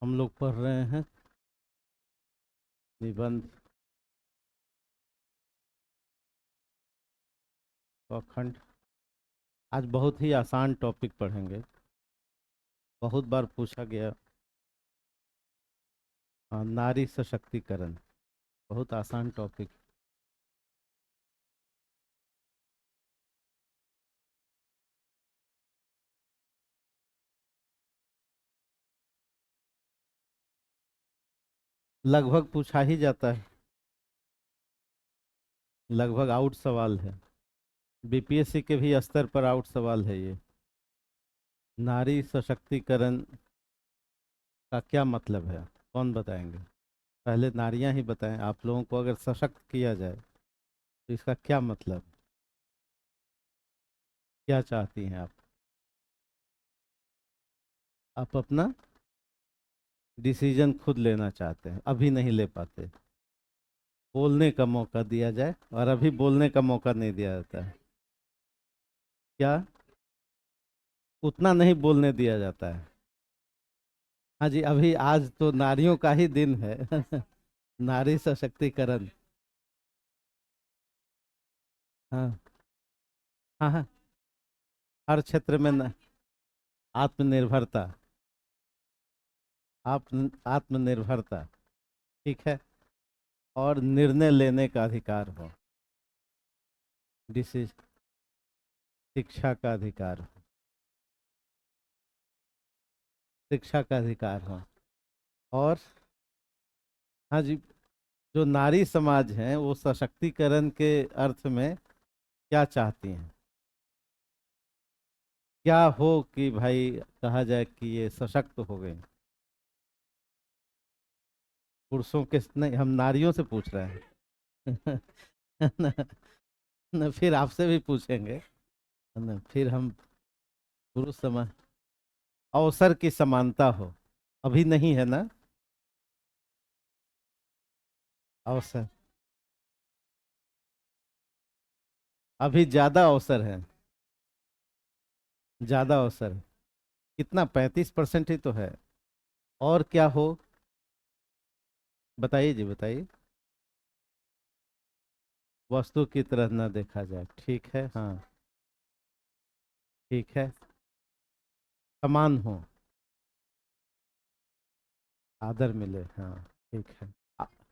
हम लोग पढ़ रहे हैं निबंध अखंड। आज बहुत ही आसान टॉपिक पढ़ेंगे। बहुत बार पूछा गया। नारी सशक्तिकरण। बहुत आसान टॉपिक। लगभग पूछा ही जाता है। लगभग आउट सवाल है। बीपीएससी के भी स्तर पर आउट सवाल है ये। नारी सशक्तिकरण का क्या मतलब है? कौन बताएंगे? पहले नारियां ही बताएं। आप लोगों को अगर सशक्त किया जाए तो इसका क्या मतलब? क्या चाहती हैं आप? आप अपना डिसीजन खुद लेना चाहते हैं, अभी नहीं ले पाते। बोलने का मौका दिया जाए, और अभी बोलने का मौका नहीं दिया जाता है। क्या? उतना नहीं बोलने दिया जाता है। हाँ जी, अभी आज तो नारियों का ही दिन है। नारी सशक्तिकरण। हाँ हाँ हाँ। हर क्षेत्र में आत्मनिर्भरता। आत्मनिर्भरता। ठीक है। और निर्णय लेने का अधिकार हो। डिसीज शिक्षा का अधिकार हो। शिक्षा का अधिकार हो। और हाँ जी, जो नारी समाज है वो सशक्तिकरण के अर्थ में क्या चाहती हैं? क्या हो कि भाई कहा जाए कि ये सशक्त हो गए? पुरुषों के नहीं, हम नारियों से पूछ रहे हैं। न, न, फिर आपसे भी पूछेंगे। न, फिर हम पुरुष समाज। अवसर की समानता हो। अभी नहीं है ना? अवसर। अभी ज्यादा अवसर है। ज्यादा अवसर है। कितना? 35% ही तो है। और क्या हो? बताइए जी, बताइए। वस्तु की तरह न देखा जाए। ठीक है, हाँ। ठीक है। समान हो। आदर मिले, हाँ। ठीक है। आ-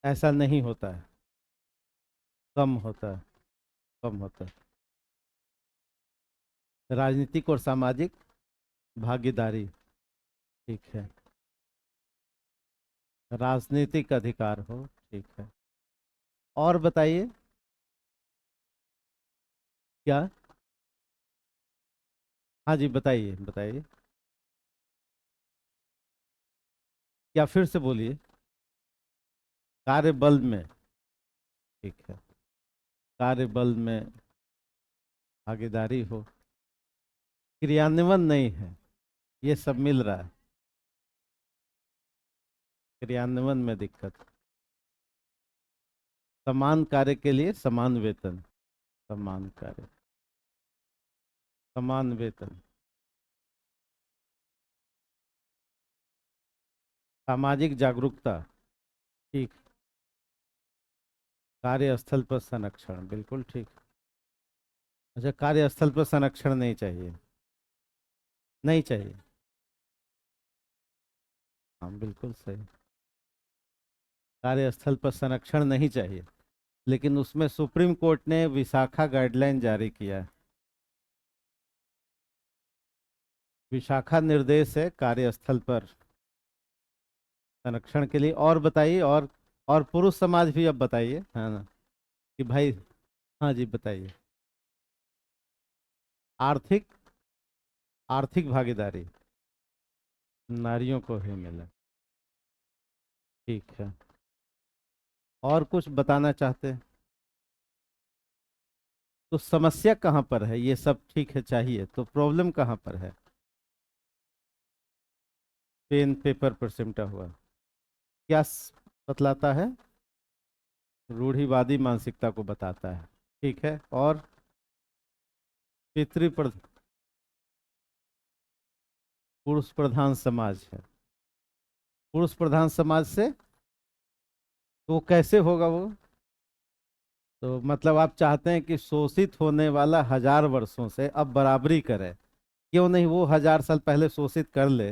ऐसा नहीं होता है। कम होता है। कम होता है। राजनीतिक और सामाजिक भागीदारी। ठीक है। राजनीतिक अधिकार हो। ठीक है। और बताइए। क्या? हाँ जी, बताइए बताइए। क्या? फिर से बोलिए। कार्यबल में। ठीक है। कार्यबल में भागीदारी हो। क्रियान्वयन नहीं है। ये सब मिल रहा है। क्रियान्वयन में दिक्कत। समान कार्य के लिए समान वेतन। समान कार्य समान वेतन। सामाजिक जागरूकता। ठीक। कार्यस्थल पर संरक्षण, बिल्कुल ठीक। अच्छा, कार्यस्थल पर संरक्षण नहीं चाहिए। नहीं चाहिए। हाँ, बिल्कुल सही। कार्यस्थल पर संरक्षण नहीं चाहिए। लेकिन उसमें सुप्रीम कोर्ट ने विशाखा गाइडलाइन जारी किया है। विशाखा निर्देश है कार्यस्थल पर संरक्षण के लिए। और बताइए। और पुरुष समाज भी अब बताइए, है ना? कि भाई। हाँ जी, बताइए। आर्थिक आर्थिक भागीदारी नारियों को ही मिले। ठीक है। और कुछ बताना चाहते हैं? तो समस्या कहाँ पर है? ये सब ठीक है, चाहिए तो प्रॉब्लम कहाँ पर है? पेन पेपर पर सिमटा हुआ। क्या बतलाता है? रूढ़िवादी मानसिकता को बताता है। ठीक है। और पितृ पुरुष प्रधान समाज है। पुरुष प्रधान समाज से, तो कैसे होगा वो? तो मतलब आप चाहते हैं कि शोषित होने वाला 1000 वर्षों से अब बराबरी करे, क्यों नहीं वो 1000 साल पहले शोषित कर ले,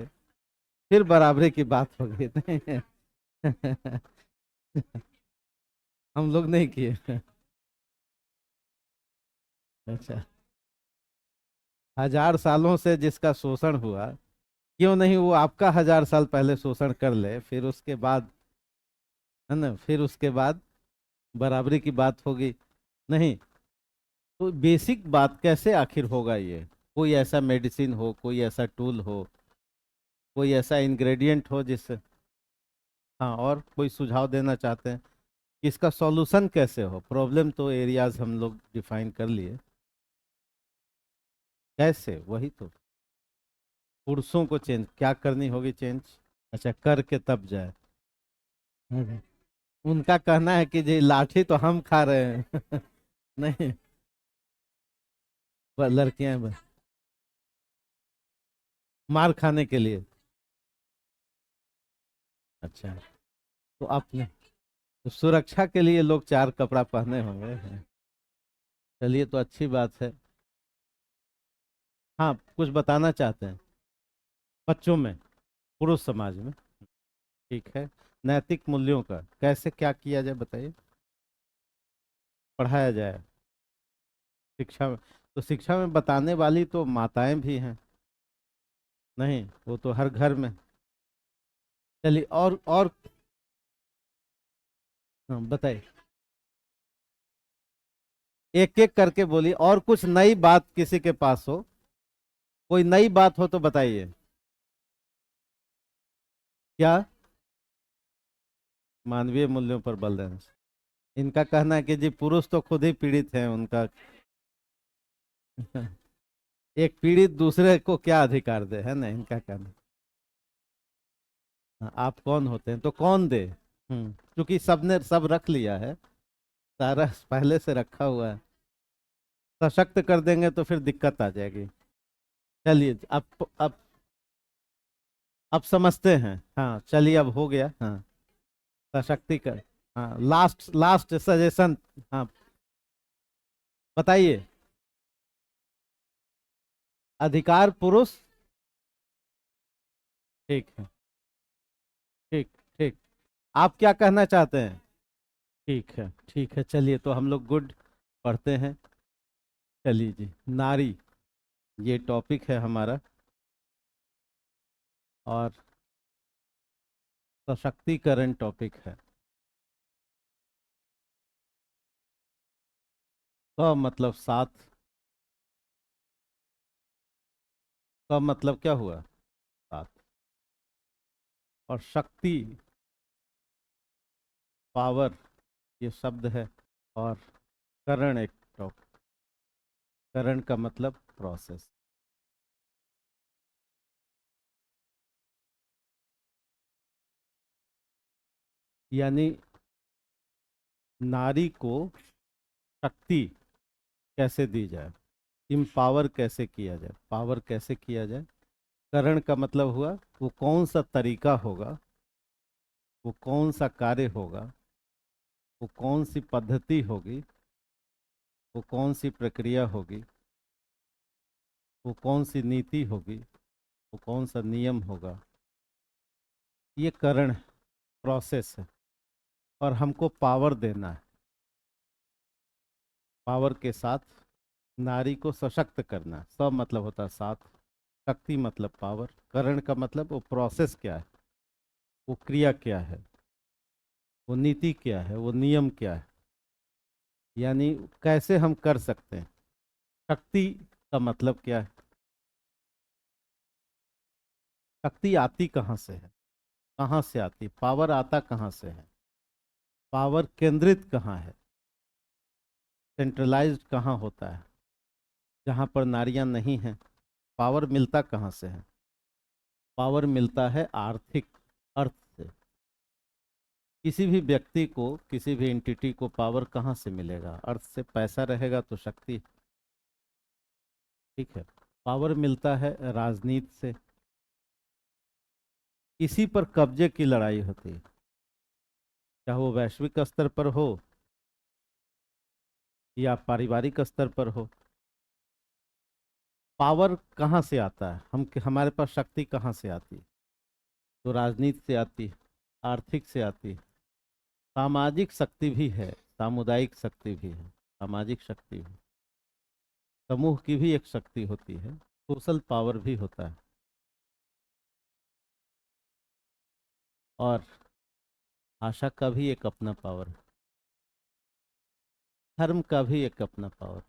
फिर बराबरी की बात होगी। नहीं। हम लोग नहीं किए। अच्छा, 1000 सालों से जिसका शोषण हुआ, क्यों नहीं वो आपका 1000 साल पहले शोषण कर ले, फिर उसके बाद, है ना, फिर उसके बाद बराबरी की बात होगी। नहीं, तो बेसिक बात कैसे आखिर होगा ये? कोई ऐसा मेडिसिन हो, कोई ऐसा टूल हो, कोई ऐसा इंग्रेडिएंट हो जिससे, हाँ, और कोई सुझाव देना चाहते हैं कि इसका सॉल्यूशन कैसे हो? प्रॉब्लम तो एरियाज हम लोग डिफाइन कर लिए, कैसे, वही तो। पुरुषों को चेंज क्या करनी होगी चेंज? अच्छा, करके तब जाए। हम्म। उनका कहना है कि जी लाठी तो हम खा रहे हैं। नहीं, लड़कियां मार खाने के लिए। अच्छा, तो आपने, तो सुरक्षा के लिए लोग 4 कपड़ा पहने होंगे। चलिए, तो अच्छी बात है। हाँ, कुछ बताना चाहते हैं बच्चों में, पुरुष समाज में। ठीक है, नैतिक मूल्यों का कैसे क्या किया जाए बताइए, पढ़ाया जाए शिक्षा में। तो शिक्षा में बताने वाली तो माताएं भी हैं। नहीं, वो तो हर घर में। चलिए, और हाँ, बताइए, एक एक करके बोलिए, और कुछ नई बात किसी के पास हो, कोई नई बात हो तो बताइए। क्या? मानवीय मूल्यों पर बल देना। इनका कहना है कि जी पुरुष तो खुद ही पीड़ित हैं उनका। एक पीड़ित दूसरे को क्या अधिकार दे, है ना, इनका कहना। हाँ, आप कौन होते हैं तो कौन दे? क्योंकि सबने सब रख लिया है, सारा पहले से रखा हुआ है। सशक्त कर देंगे तो फिर दिक्कत आ जाएगी। चलिए, अब समझते हैं। हाँ, चलिए, अब हो गया। हाँ, सशक्तिकरण। हाँ, लास्ट लास्ट सजेशन। हाँ, बताइए। अधिकार पुरुष। ठीक है, ठीक, ठीक। आप क्या कहना चाहते हैं? ठीक है, ठीक है, चलिए, तो हम लोग गुड पढ़ते हैं। चलिए जी, नारी, ये टॉपिक है हमारा, और सशक्तिकरण टॉपिक है। तो मतलब साथ, का मतलब क्या हुआ? साथ, और शक्ति, पावर, ये शब्द है, और करण एक टॉपिक। करण का मतलब प्रोसेस। यानी नारी को शक्ति कैसे दी जाए, इम्पावर कैसे किया जाए, पावर कैसे किया जाए। करण का मतलब हुआ वो कौन सा तरीका होगा, वो कौन सा कार्य होगा, वो कौन सी पद्धति होगी, वो कौन सी प्रक्रिया होगी, वो कौन सी नीति होगी, वो कौन सा नियम होगा। ये करण, प्रोसेस है। और हमको पावर देना है, पावर के साथ नारी को सशक्त करना। सब मतलब होता है साथ, शक्ति मतलब पावर, करण का मतलब वो प्रोसेस क्या है, वो क्रिया क्या है, वो नीति क्या है, वो नियम क्या है, यानी कैसे हम कर सकते हैं। शक्ति का मतलब क्या है? शक्ति आती कहाँ से है, कहाँ से आती, पावर आता कहाँ से है, पावर केंद्रित कहाँ है, सेंट्रलाइज्ड कहाँ होता है, जहाँ पर नारियां नहीं हैं। पावर मिलता कहाँ से है? पावर मिलता है आर्थिक अर्थ से। किसी भी व्यक्ति को, किसी भी एंटिटी को पावर कहाँ से मिलेगा? अर्थ से। पैसा रहेगा तो शक्ति। ठीक है। पावर मिलता है राजनीति से, इसी पर कब्जे की लड़ाई होती है, चाहे वो वैश्विक स्तर पर हो या पारिवारिक स्तर पर हो। पावर कहाँ से आता है, हमारे पास शक्ति कहाँ से आती है? तो राजनीति से आती है, आर्थिक से आती है, सामाजिक शक्ति भी है, सामुदायिक शक्ति भी है, सामाजिक शक्ति भी, समूह की भी एक शक्ति होती है, सोशल पावर भी होता है, और भाषा का भी एक अपना पावर है, धर्म का भी एक अपना पावर,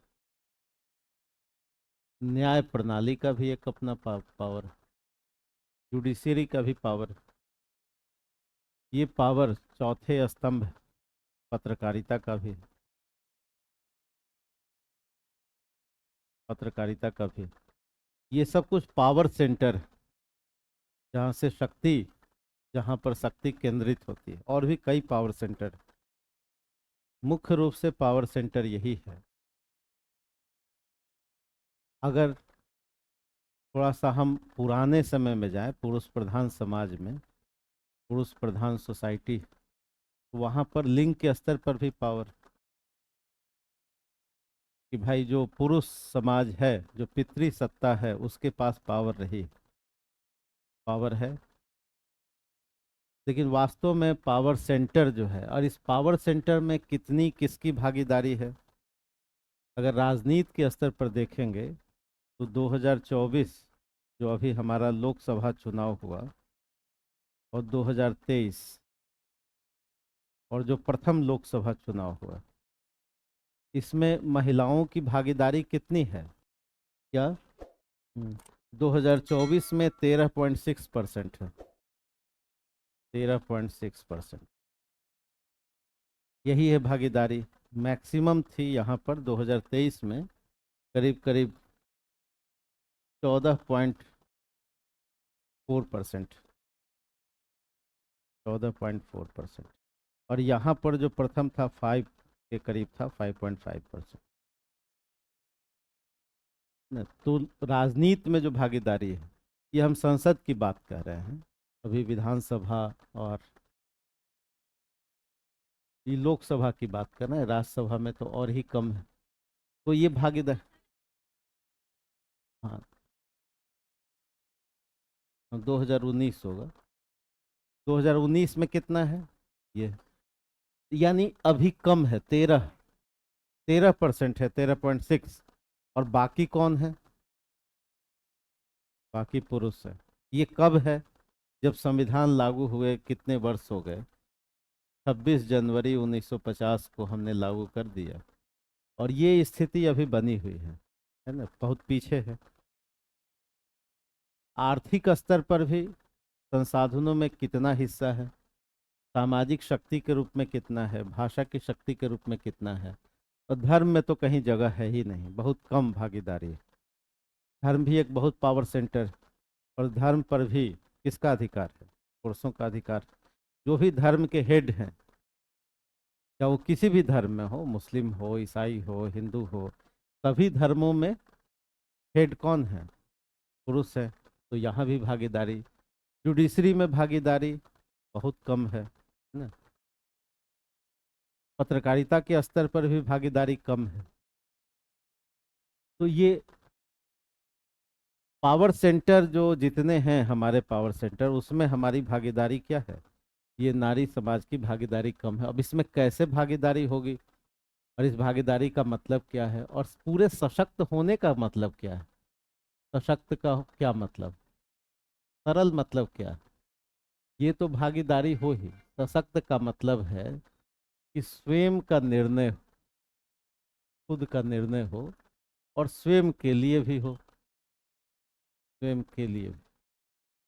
न्याय प्रणाली का भी एक अपना पावर, जुडिशरी का भी पावर। ये पावर चौथे स्तंभ पत्रकारिता का भी, पत्रकारिता का भी। ये सब कुछ पावर सेंटर, जहाँ से शक्ति, जहाँ पर शक्ति केंद्रित होती है। और भी कई पावर सेंटर, मुख्य रूप से पावर सेंटर यही है। अगर थोड़ा सा हम पुराने समय में जाएं, पुरुष प्रधान समाज में, पुरुष प्रधान सोसाइटी, वहाँ पर लिंग के स्तर पर भी पावर, कि भाई जो पुरुष समाज है, जो पितृ सत्ता है, उसके पास पावर रही, पावर है। लेकिन वास्तव में पावर सेंटर जो है, और इस पावर सेंटर में कितनी किसकी भागीदारी है, अगर राजनीति के स्तर पर देखेंगे तो 2024 जो अभी हमारा लोकसभा चुनाव हुआ, और 2023 और जो प्रथम लोकसभा चुनाव हुआ, इसमें महिलाओं की भागीदारी कितनी है? क्या 2024 में 13.6% है, 13.6%। यही है भागीदारी। मैक्सिमम थी यहाँ पर 2023 में करीब करीब 14.4%, 14.4%। और यहाँ पर जो प्रथम था 5 के करीब था, 5.5%। तो राजनीति में जो भागीदारी है, ये हम संसद की बात कर रहे हैं, अभी विधानसभा और ये लोकसभा की बात कर रहे हैं, राज्यसभा में तो और ही कम है। तो ये भागीदार, हाँ, 2019 होगा। 2019 में कितना है ये, यानी अभी कम है, 13% है, 13.6। और बाकी कौन है? बाकी पुरुष है। ये कब है? जब संविधान लागू हुए कितने वर्ष हो गए? 26 जनवरी 1950 को हमने लागू कर दिया, और ये स्थिति अभी बनी हुई है ना, बहुत पीछे है। आर्थिक स्तर पर भी संसाधनों में कितना हिस्सा है, सामाजिक शक्ति के रूप में कितना है, भाषा की शक्ति के रूप में कितना है, और धर्म में तो कहीं जगह है ही नहीं, बहुत कम भागीदारी है। धर्म भी एक बहुत पावर सेंटर, और धर्म पर भी किसका अधिकार है? पुरुषों का अधिकार। जो भी धर्म के हेड हैं, या वो किसी भी धर्म में हो, मुस्लिम हो, ईसाई हो, हिंदू हो, सभी धर्मों में हेड कौन है? पुरुष है। तो यहाँ भी भागीदारी, जुडिशरी में भागीदारी बहुत कम है ना, पत्रकारिता के स्तर पर भी भागीदारी कम है। तो ये पावर सेंटर जो जितने हैं हमारे पावर सेंटर, उसमें हमारी भागीदारी क्या है? ये नारी समाज की भागीदारी कम है। अब इसमें कैसे भागीदारी होगी, और इस भागीदारी का मतलब क्या है, और पूरे सशक्त होने का मतलब क्या है? सशक्त का क्या मतलब, सरल मतलब क्या है? ये तो भागीदारी हो ही। सशक्त का मतलब है कि स्वयं का निर्णय, खुद का निर्णय हो, और स्वयं के लिए भी हो, स्वयं के लिए।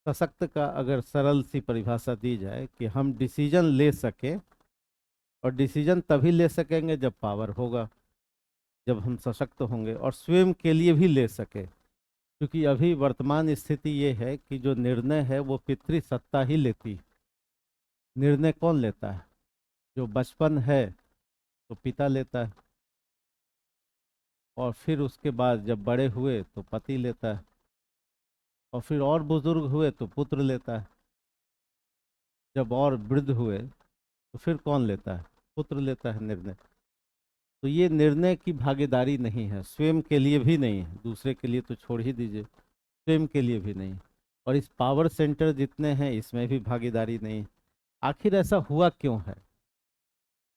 सशक्त का अगर सरल सी परिभाषा दी जाए कि हम डिसीजन ले सके, और डिसीजन तभी ले सकेंगे जब पावर होगा, जब हम सशक्त होंगे, और स्वयं के लिए भी ले सके। क्योंकि अभी वर्तमान स्थिति ये है कि जो निर्णय है वो पितृ सत्ता ही लेती है। निर्णय कौन लेता है? जो बचपन है तो पिता लेता है, और फिर उसके बाद जब बड़े हुए तो पति लेता है, और फिर और बुजुर्ग हुए तो पुत्र लेता है। जब और वृद्ध हुए तो फिर कौन लेता है? पुत्र लेता है निर्णय। तो ये निर्णय की भागीदारी नहीं है, स्वयं के लिए भी नहीं है, दूसरे के लिए तो छोड़ ही दीजिए, स्वयं के लिए भी नहीं। और इस पावर सेंटर जितने हैं इसमें भी भागीदारी नहीं। आखिर ऐसा हुआ क्यों है?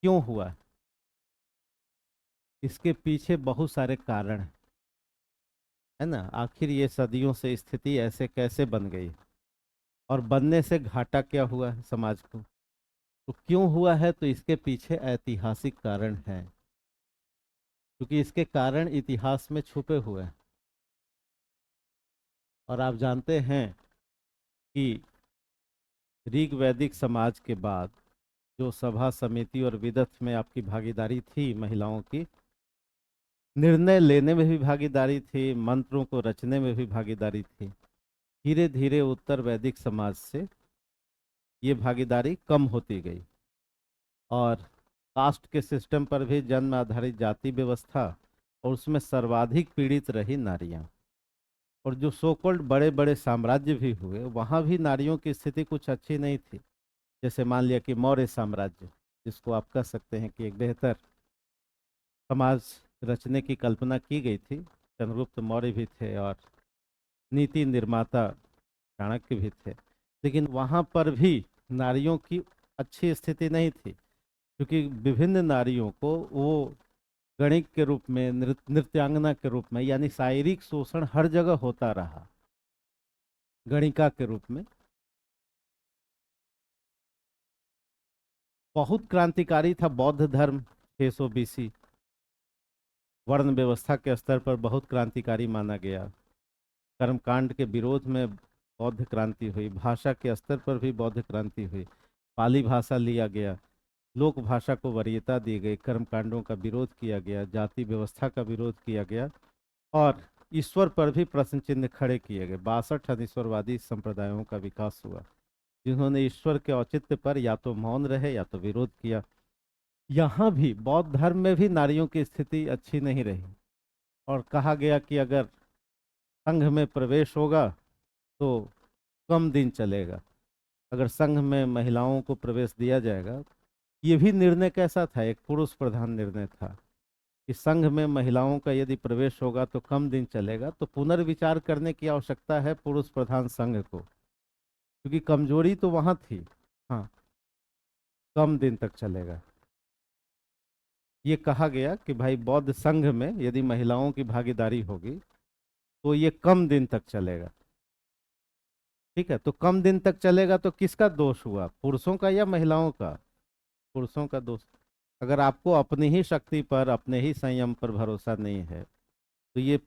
क्यों हुआ है? इसके पीछे बहुत सारे कारण हैं, है ना। आखिर ये सदियों से स्थिति ऐसे कैसे बन गई, और बनने से घाटा क्या हुआ है समाज को? तो क्यों हुआ है? तो इसके पीछे ऐतिहासिक कारण हैं, क्योंकि इसके कारण इतिहास में छुपे हुए हैं। और आप जानते हैं कि ऋग वैदिक समाज के बाद जो सभा समिति और विदथ में आपकी भागीदारी थी महिलाओं की, निर्णय लेने में भी भागीदारी थी, मंत्रों को रचने में भी भागीदारी थी, धीरे धीरे उत्तर वैदिक समाज से ये भागीदारी कम होती गई। और कास्ट के सिस्टम पर भी जन्म आधारित जाति व्यवस्था, और उसमें सर्वाधिक पीड़ित रही नारियां। और जो सो कॉल्ड बड़े बड़े साम्राज्य भी हुए वहां भी नारियों की स्थिति कुछ अच्छी नहीं थी। जैसे मान लिया कि मौर्य साम्राज्य, जिसको आप कह सकते हैं कि एक बेहतर समाज रचने की कल्पना की गई थी। चंद्रगुप्त मौर्य भी थे और नीति निर्माता चाणक्य भी थे, लेकिन वहां पर भी नारियों की अच्छी स्थिति नहीं थी, क्योंकि विभिन्न नारियों को वो गणिक के रूप में, नृत्यांगना के रूप में, यानी शारीरिक शोषण हर जगह होता रहा गणिका के रूप में। बहुत क्रांतिकारी था बौद्ध धर्म 600 बीसी, वर्ण व्यवस्था के स्तर पर बहुत क्रांतिकारी माना गया। कर्मकांड के विरोध में बौद्ध क्रांति हुई, भाषा के स्तर पर भी बौद्ध क्रांति हुई, पाली भाषा लिया गया, लोक भाषा को वरीयता दी गई, कर्मकांडों का विरोध किया गया, जाति व्यवस्था का विरोध किया गया, और ईश्वर पर भी प्रश्न चिन्ह खड़े किए गए। 62 अनिश्वरवादी संप्रदायों का विकास हुआ, जिन्होंने ईश्वर के औचित्य पर या तो मौन रहे या तो विरोध किया। यहाँ भी बौद्ध धर्म में भी नारियों की स्थिति अच्छी नहीं रही, और कहा गया कि अगर संघ में प्रवेश होगा तो कम दिन चलेगा। अगर संघ में महिलाओं को प्रवेश दिया जाएगा, ये भी निर्णय कैसा था? एक पुरुष प्रधान निर्णय था कि संघ में महिलाओं का यदि प्रवेश होगा तो कम दिन चलेगा, तो पुनर्विचार करने की आवश्यकता है पुरुष प्रधान संघ को, क्योंकि कमजोरी तो वहां थी। हाँ, कम दिन तक चलेगा। ये कहा गया कि भाई बौद्ध संघ में यदि महिलाओं की भागीदारी होगी तो ये कम दिन तक चलेगा। ठीक है, तो कम दिन तक चलेगा तो किसका दोष हुआ, पुरुषों का या महिलाओं का? पुरुषों का दोष। अगर आपको अपनी ही शक्ति पर, अपने ही संयम पर भरोसा नहीं है, तो ये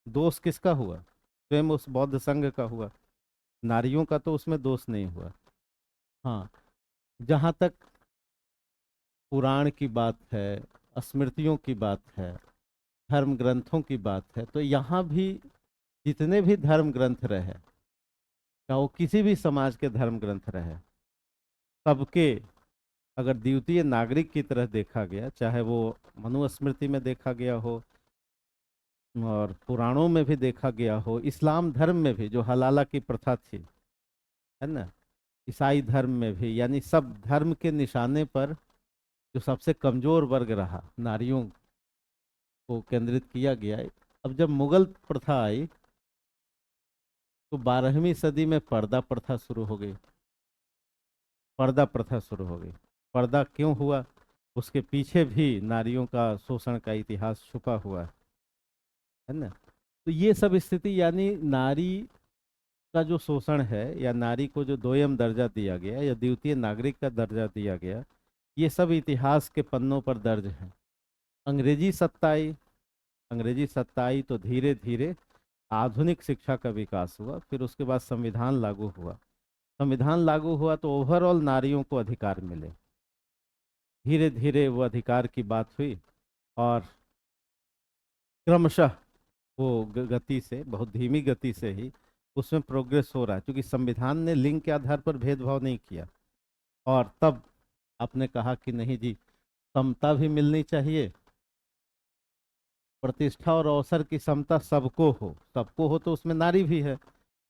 दोष किसका हुआ? स्वयं उस बौद्ध संघ का हुआ। नारियों का तो उसमें दोष नहीं हुआ। हाँ, जहाँ तक पुराण की बात है, स्मृतियों की बात है, धर्म ग्रंथों की बात है, तो यहाँ भी जितने भी धर्म ग्रंथ रहे, चाहे वो किसी भी समाज के धर्म ग्रंथ रहे, सबके अगर द्वितीय नागरिक की तरह देखा गया, चाहे वो मनुस्मृति में देखा गया हो और पुराणों में भी देखा गया हो, इस्लाम धर्म में भी जो हलाला की प्रथा थी, है ना, ईसाई धर्म में भी, यानी सब धर्म के निशाने पर जो सबसे कमजोर वर्ग रहा, नारियों को केंद्रित किया गया है। अब जब मुगल प्रथा आई तो 12वीं सदी में पर्दा प्रथा शुरू हो गई। पर्दा प्रथा शुरू हो गई। पर्दा क्यों हुआ? उसके पीछे भी नारियों का शोषण का इतिहास छुपा हुआ है ना। तो ये सब स्थिति, यानी नारी का जो शोषण है, या नारी को जो दोयम दर्जा दिया गया या द्वितीय नागरिक का दर्जा दिया गया, ये सब इतिहास के पन्नों पर दर्ज है। अंग्रेजी सत्ता आई, अंग्रेजी सत्ता आई तो धीरे धीरे आधुनिक शिक्षा का विकास हुआ, फिर उसके बाद संविधान लागू हुआ। संविधान लागू हुआ तो ओवरऑल नारियों को अधिकार मिले। धीरे धीरे वो अधिकार की बात हुई, और क्रमशः वो गति से, बहुत धीमी गति से ही उसमें प्रोग्रेस हो रहा है, क्योंकि संविधान ने लिंग के आधार पर भेदभाव नहीं किया। और तब आपने कहा कि नहीं जी, समता भी मिलनी चाहिए, प्रतिष्ठा और अवसर की समता सबको हो। सबको हो तो उसमें नारी भी है,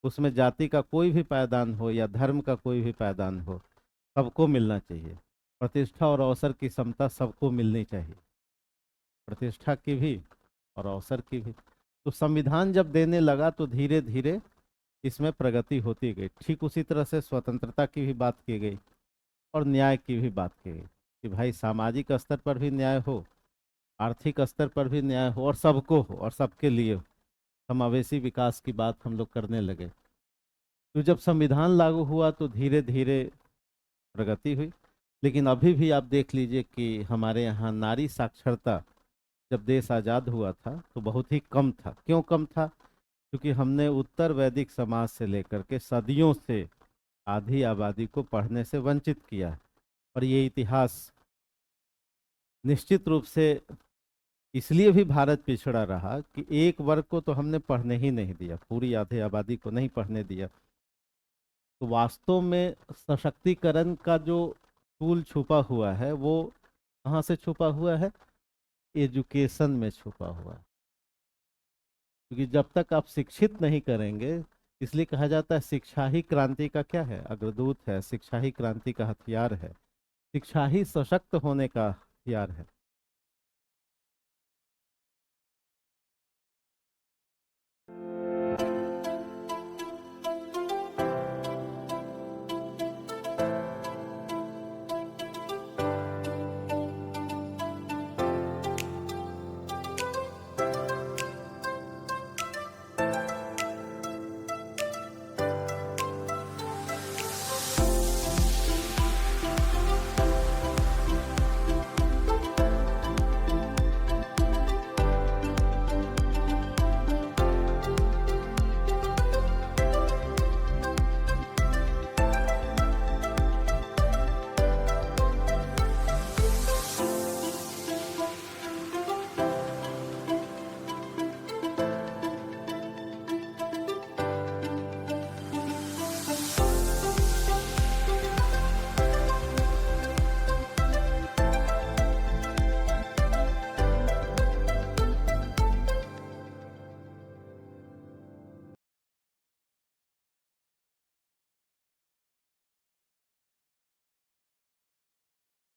उसमें जाति का कोई भी पायदान हो या धर्म का कोई भी पायदान हो, सबको मिलना चाहिए। प्रतिष्ठा और अवसर की समता सबको मिलनी चाहिए, प्रतिष्ठा की भी और अवसर की भी। तो संविधान जब देने लगा तो धीरे धीरे इसमें प्रगति होती गई। ठीक उसी तरह से स्वतंत्रता की भी बात की गई और न्याय की भी बात की गई कि भाई सामाजिक स्तर पर भी न्याय हो, आर्थिक स्तर पर भी न्याय हो और सबको हो और सबके लिए हो। समावेशी विकास की बात हम लोग करने लगे। तो जब संविधान लागू हुआ तो धीरे धीरे प्रगति हुई। लेकिन अभी भी आप देख लीजिए कि हमारे यहाँ नारी साक्षरता जब देश आज़ाद हुआ था तो बहुत ही कम था। क्यों कम था? क्योंकि हमने उत्तर वैदिक समाज से लेकर के सदियों से आधी आबादी को पढ़ने से वंचित किया है। और ये इतिहास निश्चित रूप से इसलिए भी भारत पिछड़ा रहा कि एक वर्ग को तो हमने पढ़ने ही नहीं दिया, पूरी आधी आबादी को नहीं पढ़ने दिया। तो वास्तव में सशक्तिकरण का जो टूल छुपा हुआ है वो कहाँ से छुपा हुआ है? एजुकेशन में छुपा हुआ है। क्योंकि जब तक आप शिक्षित नहीं करेंगे, इसलिए कहा जाता है शिक्षा ही क्रांति का क्या है? अग्रदूत है। शिक्षा ही क्रांति का हथियार है। शिक्षा ही सशक्त होने का हथियार है।